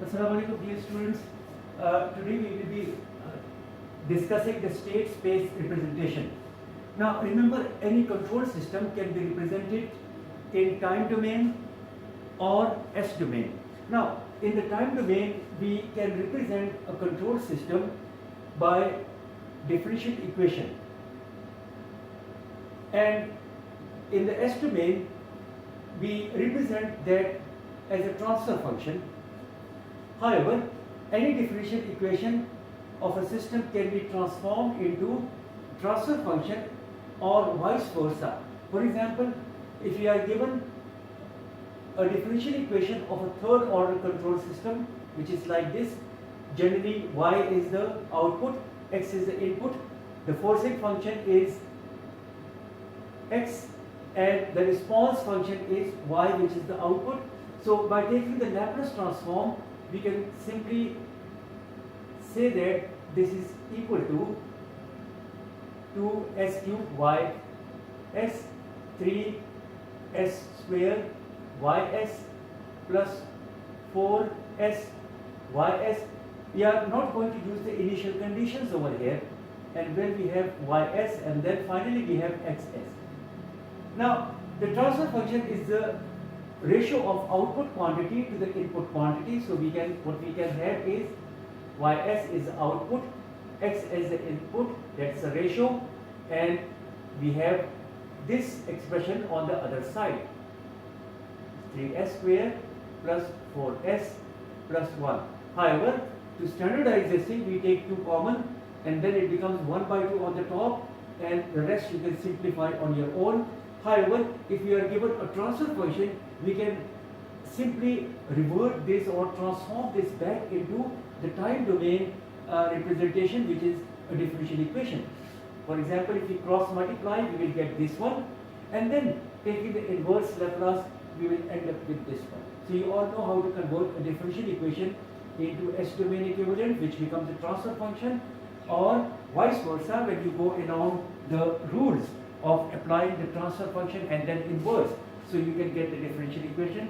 Assalamu alaikum dear students. Today we will be discussing the state space representation. Now remember, any control system can be represented in time domain or S domain. Now in the time domain we can represent a control system by differential equation, and in the S domain we represent that as a transfer function. However, any differential equation of a system can be transformed into transfer function or vice versa. For example, if we are given a differential equation of a third order control system, which is like this, generally y is the output, x is the input, the forcing function is x, and the response function is y, which is the output. So by taking the Laplace transform, we can simply say that this is equal to 2s cube y s 3s square ys plus 4s ys. We are not going to use the initial conditions over here, and then we have ys, and then finally we have xs. Now the transfer function is the ratio of output quantity to the input quantity. So what we can have is ys is output, x is the input, that's the ratio, and we have this expression on the other side, 3s square plus 4s plus 1. However, to standardize this thing, we take 2 common, and then it becomes 1 by 2 on the top, and the rest you can simplify on your own. However, if we are given a transfer function, we can simply revert this or transform this back into the time domain representation, which is a differential equation. For example, if we cross multiply, we will get this one, and then taking the inverse Laplace, we will end up with this one. So you all know how to convert a differential equation into S domain equivalent, which becomes a transfer function, or vice versa when you go along the rules of applying the transfer function and then inverse, so you can get the differential equation.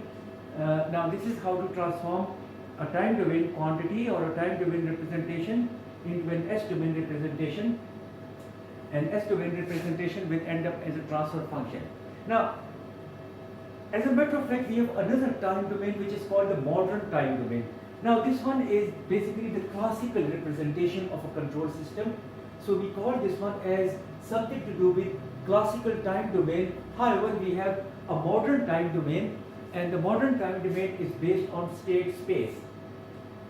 Now this is how to transform a time domain quantity or a time domain representation into an S domain representation, and S domain representation will end up as a transfer function. Now as a matter of fact, we have another time domain which is called the modern time domain. Now this one is basically the classical representation of a control system. So we call this one as something to do with classical time domain. However, we have a modern time domain, and the modern time domain is based on state space.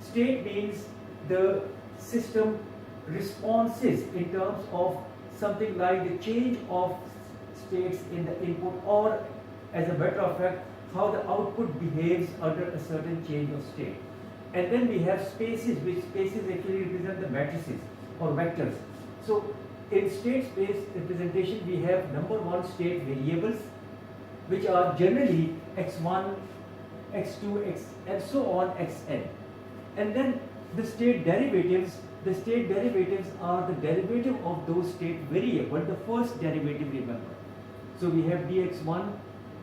State means the system responses in terms of something like the change of states in the input, or as a matter of fact, how the output behaves under a certain change of state. And then we have spaces, which spaces actually represent the matrices or vectors. So in state space representation, we have number 1 state variables, which are generally x1, x2, x and so on, xn. And then the state derivatives are the derivative of those state variable, the first derivative, remember. So we have dx1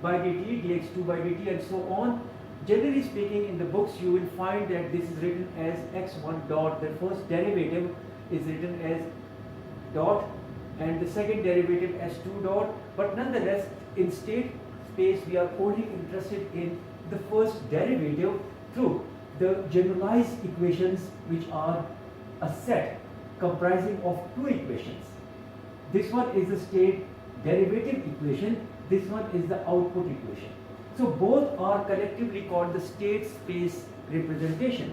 by dt, dx2 by dt, and so on. Generally speaking, in the books you will find that this is written as x1 dot, the first derivative is written as dot, and the second derivative as 2 dot. But nonetheless, in state space we are only interested in the first derivative through the generalized equations, which are a set comprising of 2 equations. This one is the state derivative equation, this one is the output equation. So both are collectively called the state space representation.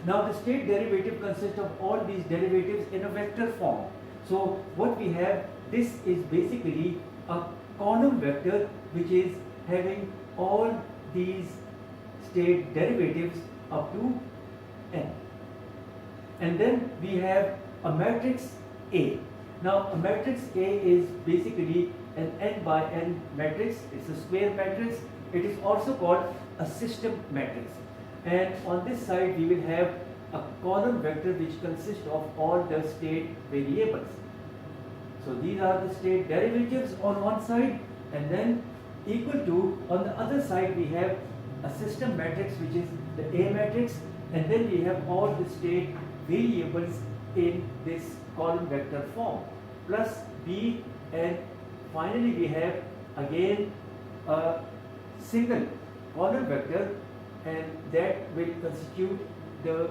Now the state derivative consists of all these derivatives in a vector form. So what we have, this is basically a column vector which is having all these state derivatives up to n. And then we have a matrix A. Now a matrix A is basically an n by n matrix. It's a square matrix. It is also called a system matrix. And on this side we will have a column vector which consists of all the state variables. So these are the state derivatives on one side, and then equal to, on the other side we have a system matrix which is the A matrix, and then we have all the state variables in this column vector form plus B, and finally we have again a single column vector, and that will constitute the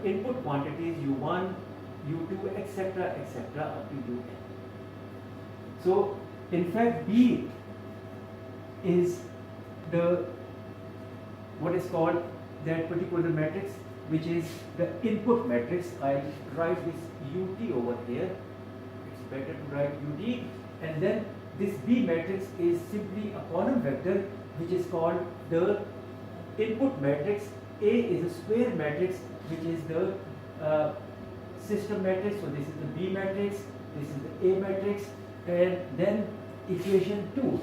input quantities U1, U2, etc., etc., up to Un. So in fact B is the what is called that particular matrix, which is the input matrix. I'll write this UT over here. It's better to write UT, and then this B matrix is simply a column vector which is called the input matrix. A is a square matrix which is the system matrix. So this is the B matrix, this is the A matrix, and then equation 2.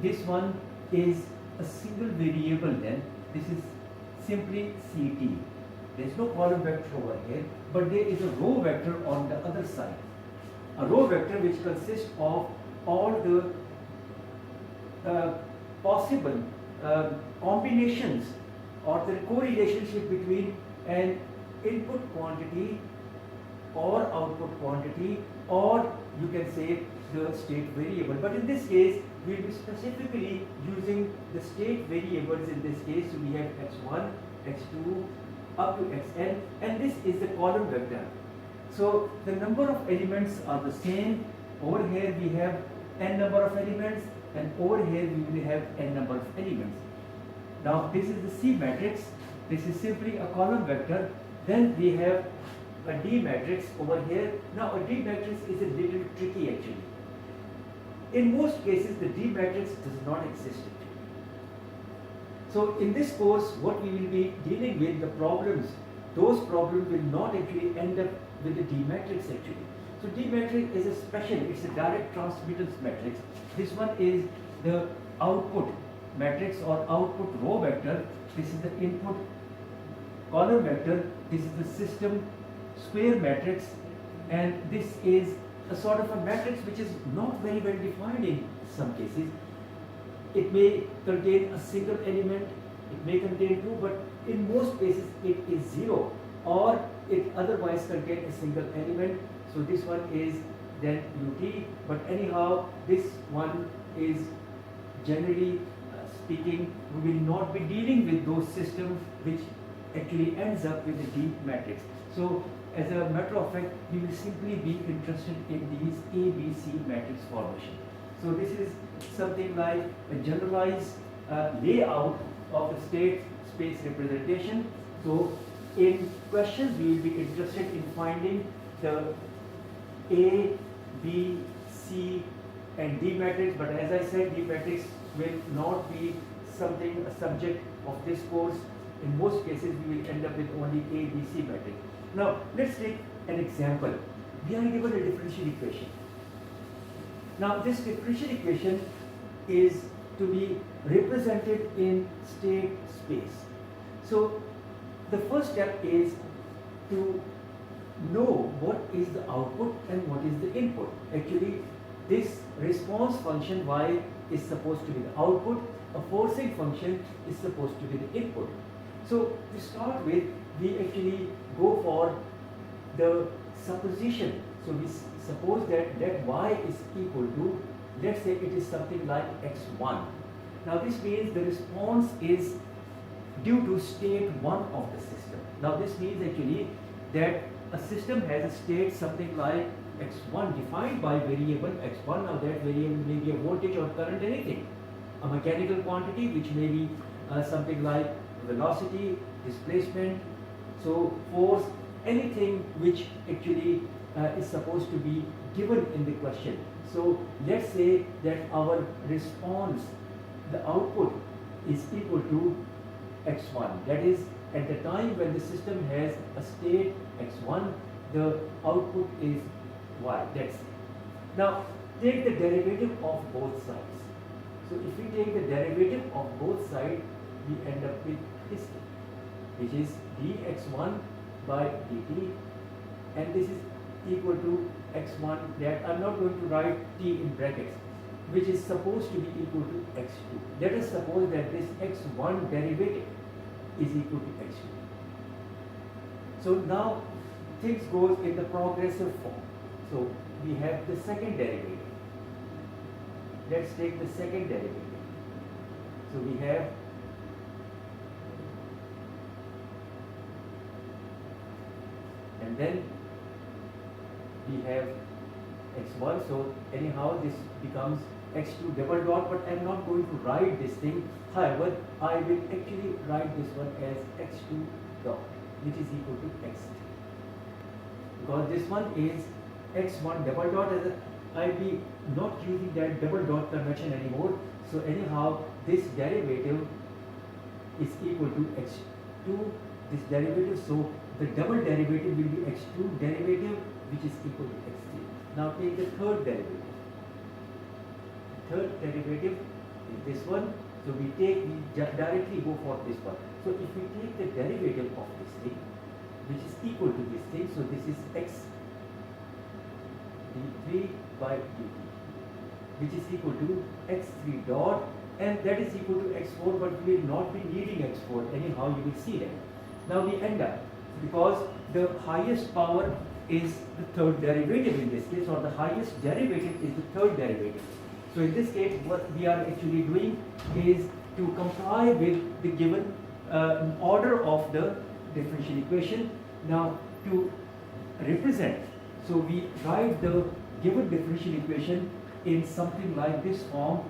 This one is a single variable, then this is simply CT. There is no column vector over here, but there is a row vector on the other side. A row vector which consists of all the possible combinations or the correlationship between an input quantity or output quantity, or you can say the state variable. But in this case, we will be specifically using the state variables in this case. So we have x1, x2, up to xn, and this is the column vector. So the number of elements are the same. Over here we have n number of elements, and over here we will have n number of elements. Now this is the C matrix. This is simply a column vector. Then we have a D matrix over here. Now a D matrix is a little tricky actually. In most cases the D matrix does not exist actually. So in this course what we will be dealing with, the problems, those problems will not actually end up with the D matrix actually. So D matrix is a special, it's a direct transmittance matrix. This one is the output matrix or output row vector. This is the input column vector. This is the system square matrix, and this is a sort of a matrix which is not very well defined in some cases. It may contain a single element, it may contain two, but in most cases it is zero, or it otherwise contains a single element. So this one is then UT, but anyhow this one is generally speaking, we will not be dealing with those systems which actually ends up with the D matrix. So as a matter of fact, we will simply be interested in these ABC matrix formation. So this is something like a generalized layout of the state space representation. So in questions we will be interested in finding the A, B, C and D matrix, but as I said, D matrix will not be something, a subject of this course. In most cases we will end up with only A, B, C matrix. Now let's take an example. We are given a differential equation. Now this differential equation is to be represented in state space. So the first step is to know what is the output and what is the input. Actually this response function y is supposed to be the output, a forcing function is supposed to be the input. So to start with, we actually go for the supposition. So we suppose that y is equal to, let's say it is something like x1. Now this means the response is due to state 1 of the system. Now this means actually that a system has a state something like x1 defined by variable x1. Now that variable may be a voltage or current, anything. A mechanical quantity which may be something like velocity, displacement, so force, anything which actually is supposed to be given in the question. So let's say that our response, the output is equal to x1. That is, at the time when the system has a state x1, the output is y. That's it. Now take the derivative of both sides. So if we take the derivative of both sides, we end up with this thing, which is dx1 by dt, and this is equal to x1. That I'm not going to write t in brackets. which is supposed to be equal to x2. Let us suppose that this x1 derivative is equal to x2. So now things goes in the progressive form. So we have the second derivative. Let's take the second derivative. So we have and then we have x1. So anyhow this becomes x2 double dot, but I am not going to write this thing. However, I will actually write this one as x2 dot, which is equal to x3. Because this one is x1 double dot, as I will be not using that double dot convention anymore. So anyhow, this derivative is equal to x2, this derivative. So the double derivative will be x2 derivative, which is equal to x3. Now take the third derivative. Third derivative is this one. So we directly go for this one. So if we take the derivative of this thing, which is equal to this thing, so this is x d3 by dt, which is equal to x3 dot, and that is equal to x4, but we will not be needing x4 anyhow, you will see that. Now we end up, because the highest power is the third derivative in this case, or the highest derivative is the third derivative. So in this case, what we are actually doing is to comply with the given order of the differential equation. Now to represent, so we write the given differential equation in something like this form.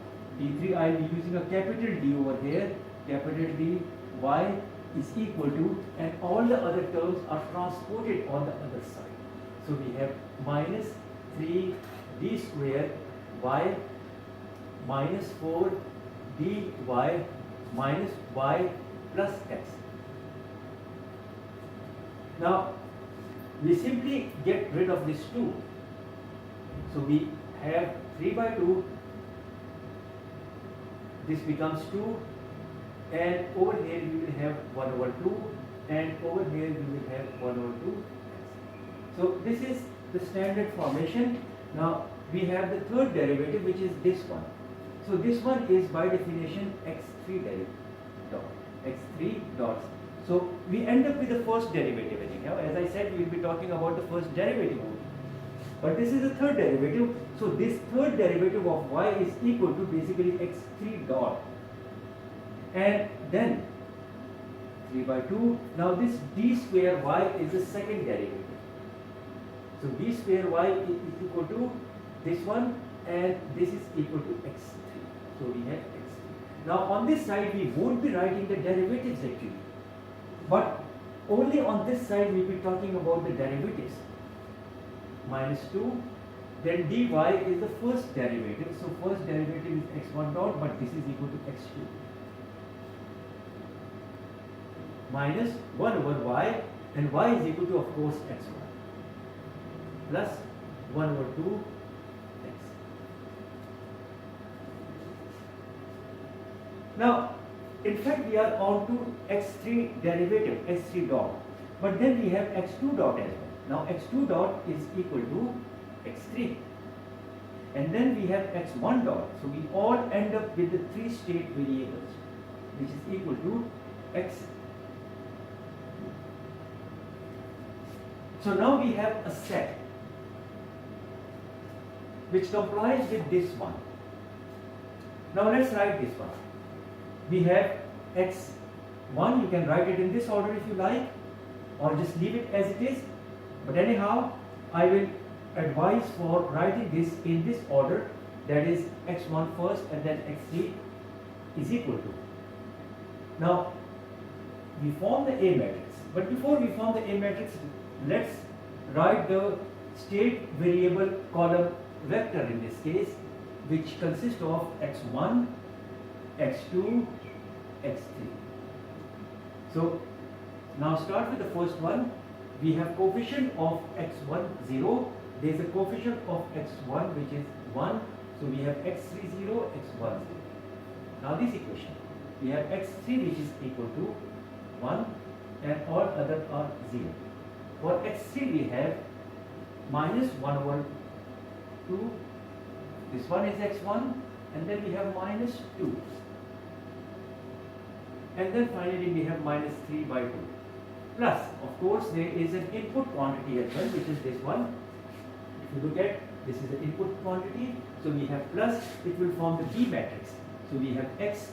d3, I will be using a capital D over here, capital D, y is equal to, and all the other terms are transported on the other side. So we have minus 3d square y minus 4 dy minus y plus x. Now we simply get rid of this 2. So we have 3 by 2, this becomes 2, and over here we will have 1 over 2, and over here we will have 1 over 2. So this is the standard formation. Now we have the third derivative, which is this one. So this one is by definition x3 dot, x3 dot. So we end up with the first derivative anyhow. As I said, we will be talking about the first derivative only. But this is the third derivative. So this third derivative of y is equal to basically x3 dot. And then 3 by 2. Now this d square y is the second derivative. So d square y is equal to this one, and this is equal to x3. So we have x3. Now on this side we won't be writing the derivatives actually, but only on this side we will be talking about the derivatives. Minus 2, then dy is the first derivative. So first derivative is x1 dot, but this is equal to x2. Minus 1 over y, and y is equal to, of course, x1. Plus 1 over 2 x. Now, in fact, we are on to x3 derivative, x3 dot. But then we have x2 dot as well. Now x2 dot is equal to x3. And then we have x1 dot. So we all end up with the 3 state variables, which is equal to x. So now we have a set which complies with this one. Now let's write this one. We have x1, you can write it in this order if you like, or just leave it as it is. But anyhow, I will advise for writing this in this order, that is x1 first and then x3 is equal to. Now, we form the A matrix. But before we form the A matrix, let's write the state variable column vector in this case, which consists of x1, x2, x3. So now start with the first one. We have coefficient of x1 0. There is a coefficient of x1 which is 1. So we have x3 0, x1 0. Now this equation, we have x3 which is equal to 1 and all other are 0. For x3 we have minus 1 over 2. This one is x1 and then we have minus 2, and then finally we have minus 3 by 2. Plus, of course, there is an input quantity as well, which is this one. If you look at, this is the input quantity, so we have plus, it will form the B matrix. So we have X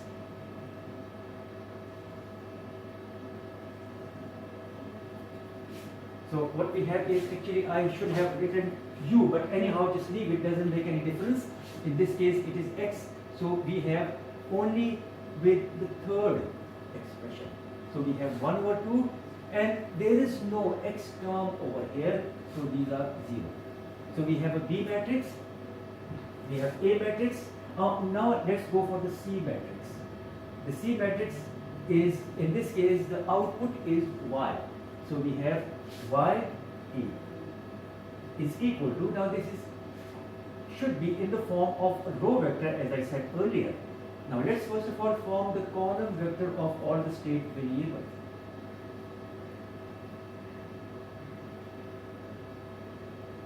So what we have is, actually I should have written U, but anyhow just leave it, doesn't make any difference. In this case it is X, so we have only with the third expression. So we have 1 over 2 and there is no X term over here, so these are 0. So we have a B matrix, we have A matrix. Now let's go for the C matrix. The C matrix is, in this case the output is Y. So we have Y E is equal to, now this is should be in the form of a row vector as I said earlier. Now let's first of all form the column vector of all the state variables.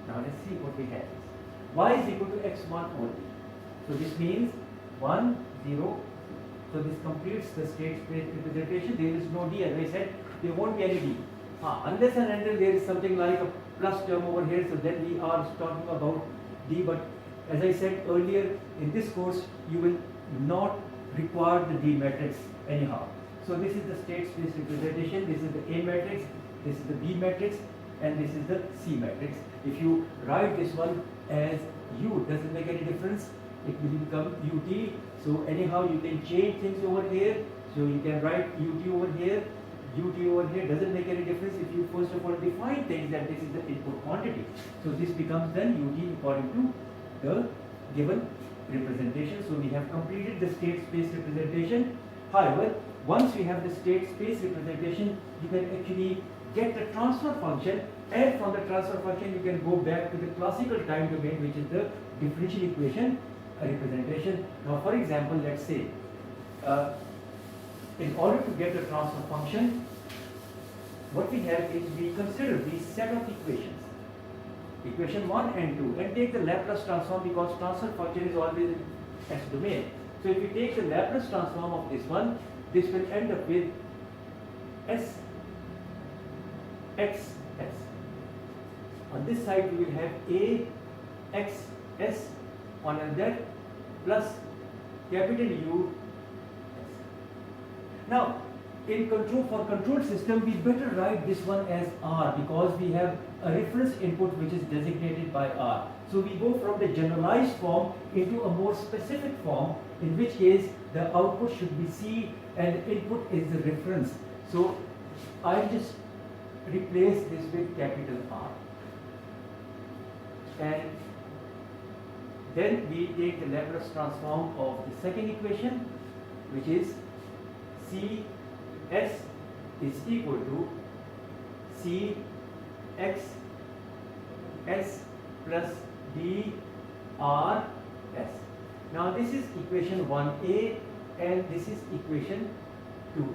Now let's see what we have. Y is equal to x1 only. So this means 1, 0. So this completes the state space representation. There is no D, as I said, there won't be any D. Unless and until there is something like a plus term over here, so then we are talking about D. But as I said earlier, in this course you will not require the D matrix anyhow. So this is the state space representation, this is the A matrix, this is the B matrix, and this is the C matrix. If you write this one as U, doesn't make any difference, it will become UT. So anyhow you can change things over here, so you can write UT over here, UT over here, doesn't make any difference if you first of all define things that this is the input quantity. So this becomes then UT according to the given representation. So we have completed the state space representation. However, once we have the state space representation, you can actually get the transfer function, and from the transfer function you can go back to the classical time domain, which is the differential equation representation. Now for example, let's say in order to get the transfer function, what we have is we consider these set of equations, equation 1 and 2, and take the Laplace transform, because transfer function is always in S domain. So if we take the Laplace transform of this one, this will end up with S X S. On this side we will have A X S on that plus capital U S. Now in for control system we better write this one as R, because we have a reference input which is designated by R. So we go from the generalized form into a more specific form, in which case the output should be C and the input is the reference. So I just replace this with capital R, and then we take the Laplace transform of the second equation, which is C S is equal to C X S plus D R S. Now this is equation 1A and this is equation 2A.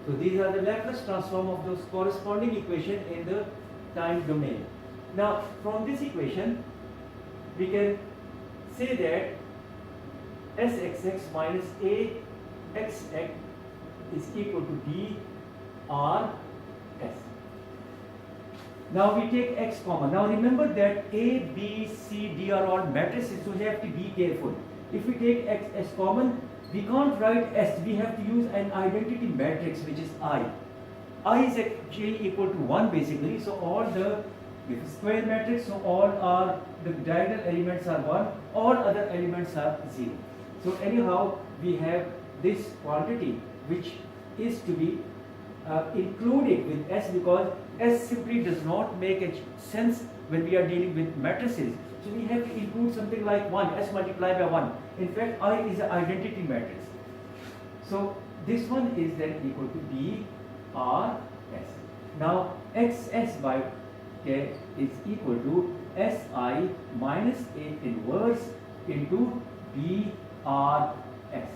So these are the Laplace transform of those corresponding equation in the time domain. Now from this equation we can say that Sxx minus Axx is equal to D R S. Now we take X common. Now remember that A, B, C, D are all matrices, so we have to be careful. If we take X as common, we can't write S, we have to use an identity matrix which is I. I is actually equal to 1 basically, so all the square matrix, so all are, the diagonal elements are 1, all other elements are 0. So anyhow, we have this quantity which is to be included with S, because S simply does not make a sense when we are dealing with matrices. So we have to include something like 1, S multiplied by 1. In fact, I is an identity matrix. So this one is then equal to D R S. Now XS by K is equal to SI minus A inverse into D R S.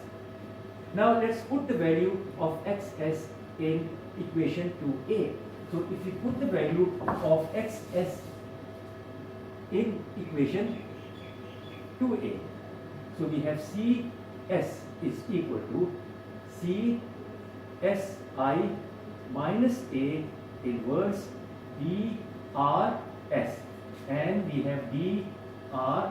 Now let's put the value of XS in equation 2A. So if we put the value of XS in equation 2A, So we have Cs is equal to Csi minus A inverse dRs, and we have dRs.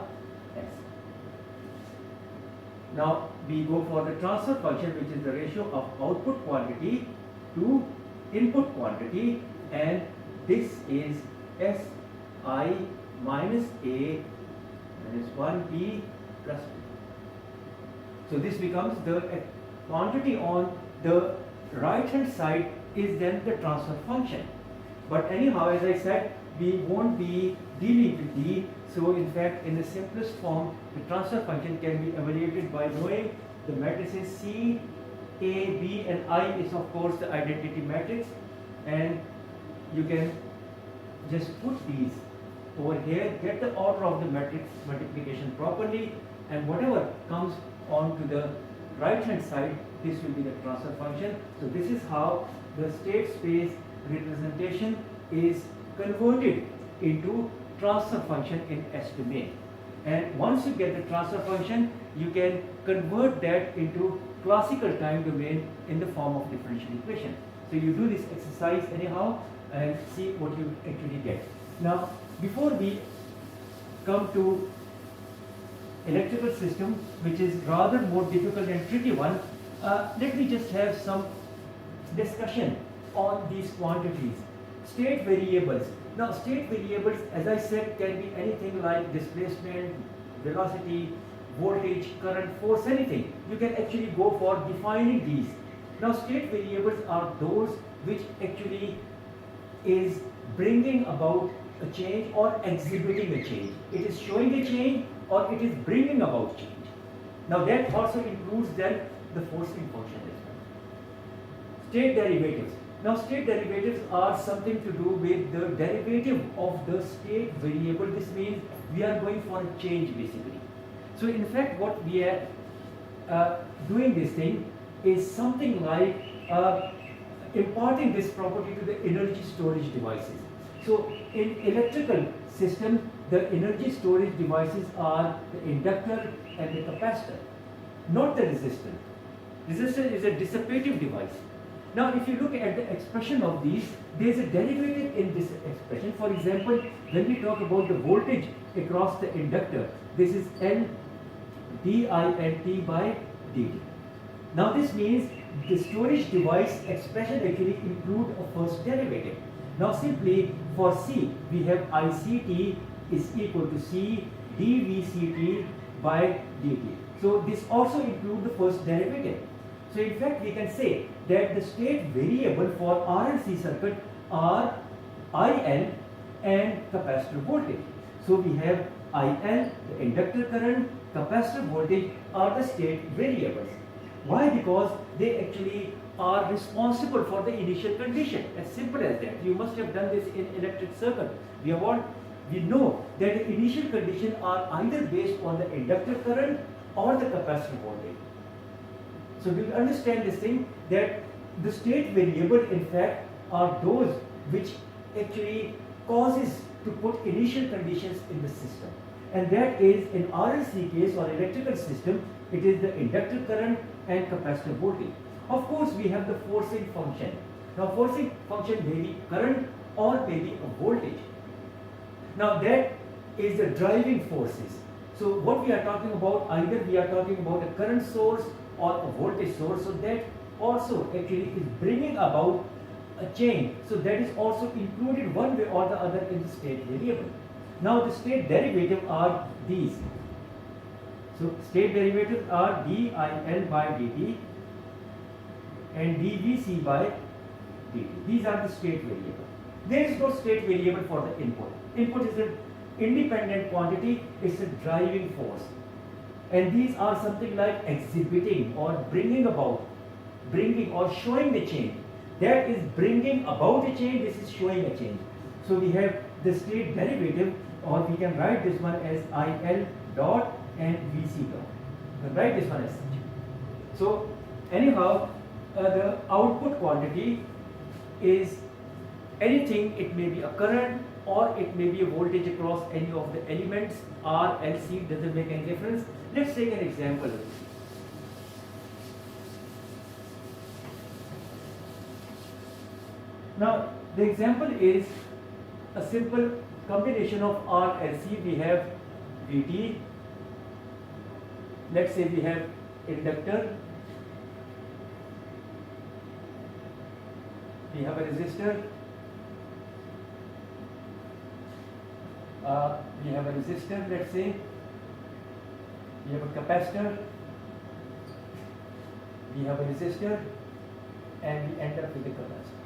Now we go for the transfer function, which is the ratio of output quantity to input quantity, and this is Si minus A minus 1D plus 2. So this becomes the quantity on the right hand side is then the transfer function. But anyhow, as I said, we won't be dealing with D. So in fact, in the simplest form, the transfer function can be evaluated by knowing the matrices C, A, B and I is of course the identity matrix, and you can just put these over here, get the order of the matrix multiplication properly, and whatever comes onto the right hand side, this will be the transfer function. So this is how the state space representation is converted into transfer function in S domain. And once you get the transfer function, you can convert that into classical time domain in the form of differential equation. So you do this exercise anyhow and see what you actually get. Now, before we come to electrical system, which is rather more difficult and tricky one, let me just have some discussion on these quantities. State variables. Now, state variables, as I said, can be anything like displacement, velocity, voltage, current, force, anything. You can actually go for defining these. Now, state variables are those which actually is bringing about a change or exhibiting a change. It is showing a change or it is bringing about change. Now, that also includes then the forcing function as well. State derivatives. Now, state derivatives are something to do with the derivative of the state variable. This means we are going for a change basically. So, in fact, what we are doing this thing is something like imparting this property to the energy storage devices. So, in electrical system, the energy storage devices are the inductor and the capacitor, not the resistor. Resistor is a dissipative device. Now, if you look at the expression of these, there is a derivative in this expression. For example, when we talk about the voltage across the inductor, this is L dIlt by dt. Now, this means the storage device expression actually include a first derivative. Now, simply for C, we have ICT is equal to C dVCT by dt. So, this also includes the first derivative. So, in fact, we can say that the state variable for RLC circuit are IL and capacitor voltage. So, we have IL, the inductor current, capacitor voltage are the state variables. Why? Because they actually are responsible for the initial condition. As simple as that. You must have done this in electric circuit. We know that the initial condition are either based on the inductor current or the capacitor voltage. So we understand this thing that the state variable in fact are those which actually causes to put initial conditions in the system. And that is in RLC case or electrical system, it is the inductor current and capacitor voltage. Of course, we have the forcing function. Now, forcing function may be current or may be a voltage. Now, that is the driving forces. So, what we are talking about, either we are talking about a current source or a voltage source. So, that also actually is bringing about a change. So, that is also included one way or the other in the state variable. Now, the state derivatives are these. So, state derivatives are dIL by dt and dVc by dt. These are the state variables. There is no state variable for the input. Input is an independent quantity, it's a driving force. And these are something like exhibiting or bringing about, bringing or showing the change. That is bringing about a change, this is showing a change. So we have the state derivative, or we can write this one as IL dot and Vc dot. We can write this one as such. So anyhow, the output quantity is anything, it may be a current or it may be a voltage across any of the elements, R, L, C, doesn't make any difference. Let's take an example. Now, the example is a simple combination of R and C. We have Vt. Let's say we have inductor. We have a resistor. We have a resistor, let's say. We have a capacitor. We have a resistor. And we end up with a capacitor.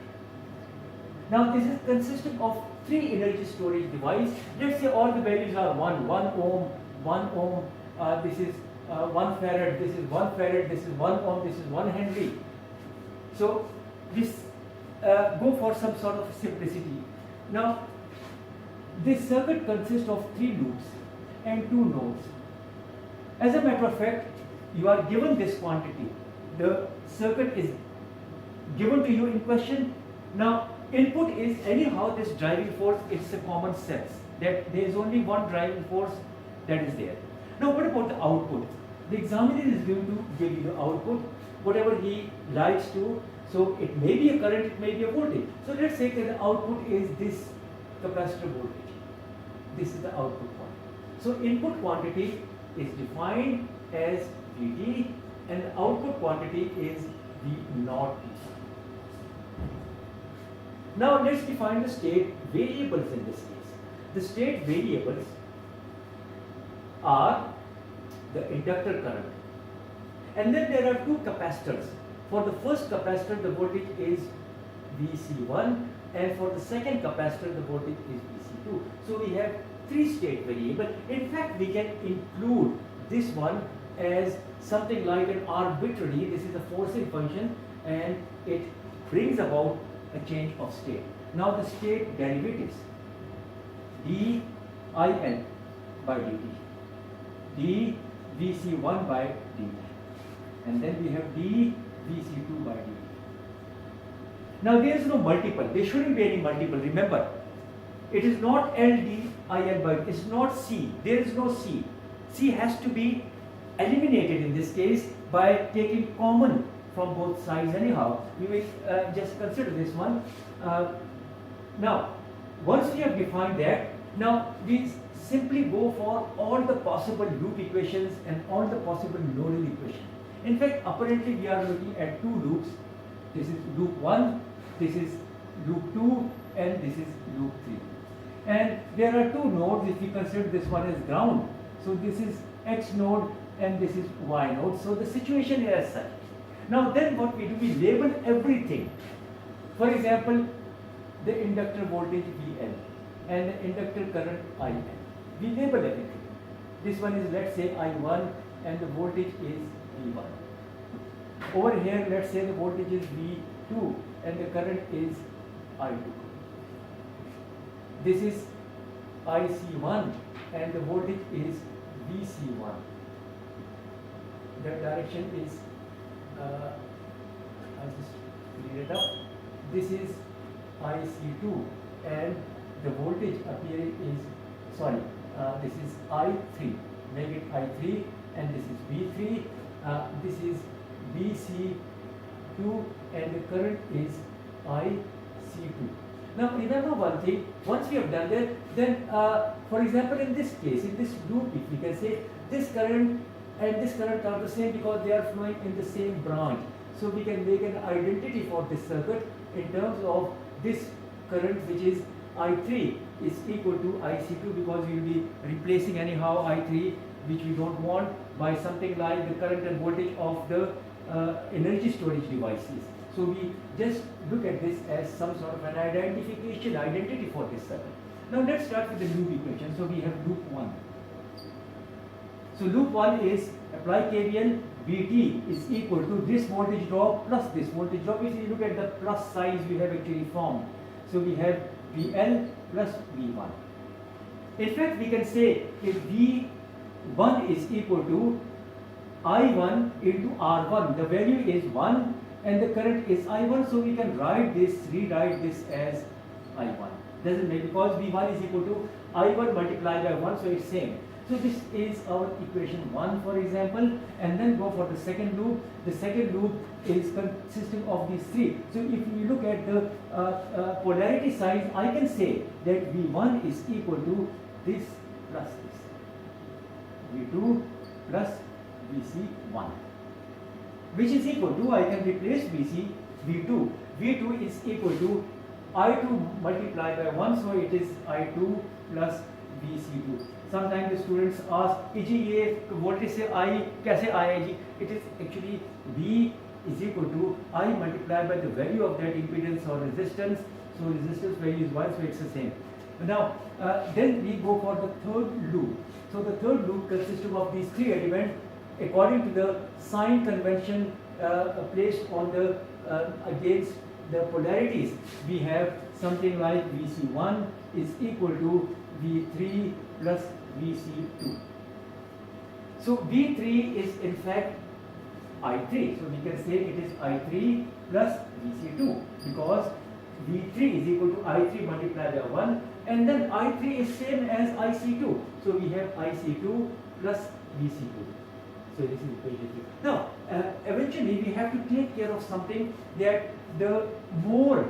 Now this is consisting of three energy storage devices. Let's say all the values are 1 ohm, 1 ohm, this is 1 farad, this is 1 farad, this is 1 ohm, this is 1 Henry. So this go for some sort of simplicity. Now this circuit consists of 3 loops and 2 nodes. As a matter of fact, you are given this quantity. The circuit is given to you in question. Now input is anyhow this driving force. It's a common sense that there is only one driving force that is there. Now what about the output? The examiner is going to give you the output, whatever he likes to. So it may be a current, it may be a voltage. So let's say that the output is this capacitor voltage. This is the output quantity. So input quantity is defined as Vt and the output quantity is V naught T. Now let's define the state variables in this case. The state variables are the inductor current. And then there are 2 capacitors. For the first capacitor, the voltage is Vc1, and for the second capacitor, the voltage is Vc2. So we have 3 state variables. In fact, we can include this one as something like an arbitrary, this is a forcing function, and it brings about a change of state. Now the state derivatives, dIL by dt, dVc1 by dt, and then we have dVc2 by dt. Now there is no multiple, there shouldn't be any multiple. Remember, it is not LdIL by, it's not C, there is no C. C has to be eliminated in this case by taking common from both sides anyhow. We will just consider this one. Now, once we have defined that, now we simply go for all the possible loop equations and all the possible nodal equations. In fact, apparently we are looking at 2 loops. This is loop 1, this is loop 2, and this is loop 3. And there are 2 nodes if we consider this one as ground. So this is X node and this is Y node. So the situation is as such. Now then what we do, we label everything. For example, the inductor voltage VL and the inductor current IL. We label everything. This one is, let's say, I1 and the voltage is V1. Over here, let's say the voltage is V2 and the current is I2. This is IC1 and the voltage is VC1. The direction is, I'll just clear it up. This is IC2 and the voltage appearing is, this is I3, make it I3, and this is V3, this is VC2 and the current is IC2. Now remember one thing, once we have done that, then for example in this case, in this loop, if we can say this current and this current are the same because they are flowing in the same branch. So we can make an identity for this circuit in terms of this current, which is I3 is equal to IC2, because we will be replacing anyhow I3, which we don't want, by something like the current and voltage of the energy storage devices. So we just look at this as some sort of an identity for this circuit. Now let's start with the loop equation. So we have loop 1. So loop 1 is apply KVL, Vt is equal to this voltage drop plus this voltage drop. If you look at the plus signs we have actually formed. So we have VL plus V1. In fact, we can say if V1 is equal to I1 into R1, the value is 1 and the current is I1, so we can rewrite this as I1. Doesn't make, because V1 is equal to I1 multiplied by 1, so it's same. So this is our equation 1, for example, and then go for the second loop. The second loop is consisting of these three. So if you look at the polarity side, I can say that V1 is equal to this plus this. V2 plus Vc1, which is equal to, I can replace V2. V2 is equal to I2 multiplied by 1, so it is I2 plus Vc2. Sometimes the students ask, जी ये voltage से I कैसे आया जी? It is actually V is equal to I multiplied by the value of that impedance or resistance. So resistance value is 1, so it's the same. Now, then we go for the third loop. So the third loop consists of these three elements according to the sign convention placed on the against the polarities. We have something like Vc1 is equal to V3 plus Vc2. So V3 is in fact I3. So we can say it is I3 plus Vc2 because V3 is equal to I3 multiplied by 1, and then I3 is same as IC2. So we have IC2 plus Vc2. So this is equation 3. Now, eventually we have to take care of something, that the more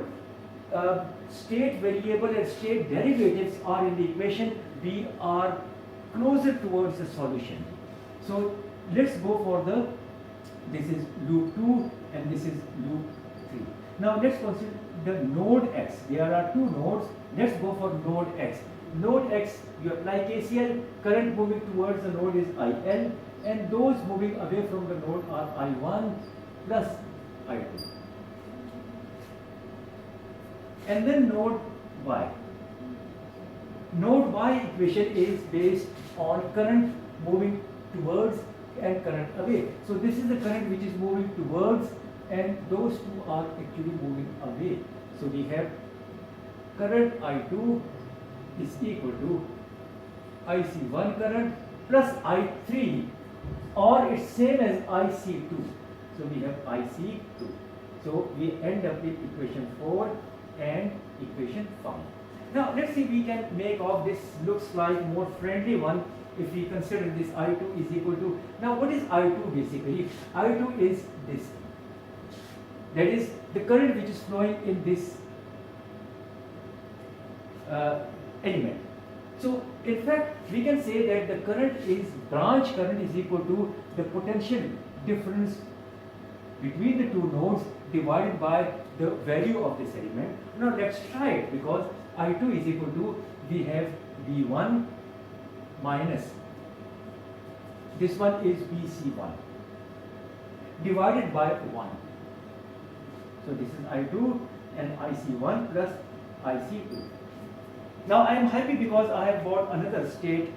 state variable and state derivatives are in the equation, we are closer towards the solution. So let's go for the, this is loop 2 and this is loop 3. Now let's consider the node X. There are two nodes. Let's go for node X. Node X, you apply KCL, current moving towards the node is IL, and those moving away from the node are I1 plus I2. And then node Y. Node Y equation is based on current moving towards and current away. So this is the current which is moving towards, and those two are actually moving away. So we have current I2 is equal to IC1 current plus I3, or it's same as IC2. So we have IC2. So we end up with equation 4 and equation 5. Now let's see, we can make of this looks like more friendly one if we consider this I2 is equal to, now what is I2 basically? I2 is this. That is the current which is flowing in this element. So in fact we can say that the current is, branch current is equal to the potential difference between the two nodes divided by the value of this element. Now let's try it, because I2 is equal to, we have V1 minus, this one is Vc1 divided by 1. So this is I2 and IC1 plus IC2. Now I am happy because I have got another state